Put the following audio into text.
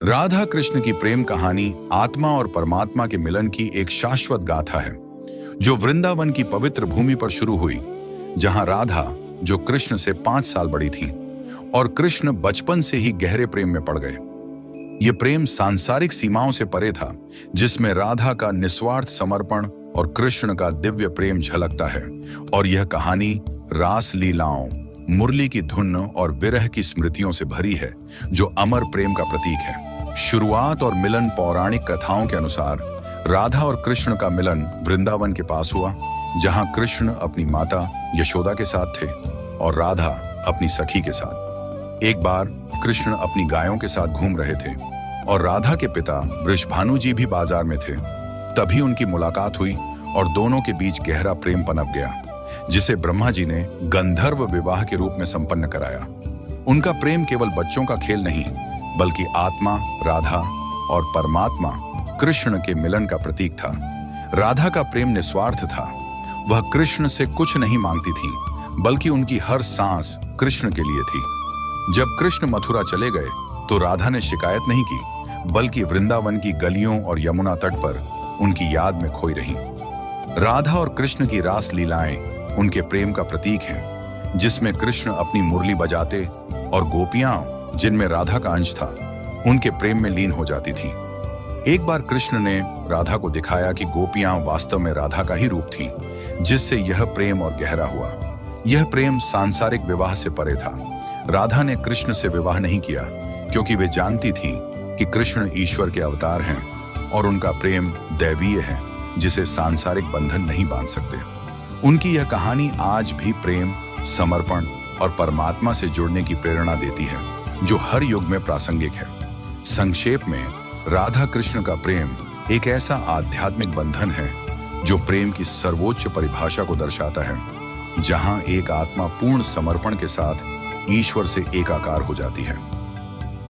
राधा कृष्ण की प्रेम कहानी आत्मा और परमात्मा के मिलन की एक शाश्वत गाथा है जो वृंदावन की पवित्र भूमि पर शुरू हुई, जहां राधा, जो कृष्ण से 5 साल बड़ी थीं, और कृष्ण बचपन से ही गहरे प्रेम में पड़ गए। ये प्रेम सांसारिक सीमाओं से परे था, जिसमें राधा का निस्वार्थ समर्पण और कृष्ण का दिव्य प्रेम झलकता है। और यह कहानी रास लीलाओं, मुरली की धुन और विरह की स्मृतियों से भरी है, जो अमर प्रेम का प्रतीक है। शुरुआत और मिलन पौराणिक कथाओं के अनुसार राधा और कृष्ण का मिलन वृंदावन के पास हुआ, जहां कृष्ण अपनी माता यशोदा के साथ थे और राधा अपनी सखी के साथ। एक बार कृष्ण अपनी गायों के साथ घूम रहे थे और राधा के पिता वृषभानु जी भी बाजार में थे। तभी उनकी मुलाकात हुई और दोनों के बीच गहरा प्रेम पनप गया, जिसे ब्रह्मा जी ने गंधर्व विवाह के रूप में संपन्न कराया। उनका प्रेम केवल बच्चों का खेल नहीं, बल्कि आत्मा राधा और परमात्मा कृष्ण के मिलन का प्रतीक था। राधा का प्रेम निस्वार्थ था। वह कृष्ण से कुछ नहीं मांगती थी, बल्कि उनकी हर सांस कृष्ण के लिए थी। जब कृष्ण मथुरा चले गए तो राधा ने शिकायत नहीं की, बल्कि वृंदावन की गलियों और यमुना तट पर उनकी याद में खोई रहीं। राधा और कृष्ण की रास लीलाएं उनके प्रेम का प्रतीक हैं, जिसमें कृष्ण अपनी मुरली बजाते और गोपियां, जिनमें राधा का अंश था, उनके प्रेम में लीन हो जाती थीं। एक बार कृष्ण ने राधा को दिखाया कि गोपियां वास्तव में राधा का ही रूप थीं, जिससे यह प्रेम और गहरा हुआ। यह प्रेम सांसारिक विवाह से परे था। राधा ने कृष्ण से विवाह नहीं किया, क्योंकि वे जानती थीं कि कृष्ण ईश्वर के अवतार हैं और उनका प्रेम दैवीय है, जिसे सांसारिक बंधन नहीं बांध सकते। उनकी यह कहानी आज भी प्रेम, समर्पण और परमात्मा से जुड़ने की प्रेरणा देती है, जो हर युग में प्रासंगिक है। संक्षेप में, राधा कृष्ण का प्रेम एक ऐसा आध्यात्मिक बंधन है जो प्रेम की सर्वोच्च परिभाषा को दर्शाता है, जहां एक आत्मा पूर्ण समर्पण के साथ ईश्वर से एकाकार हो जाती है।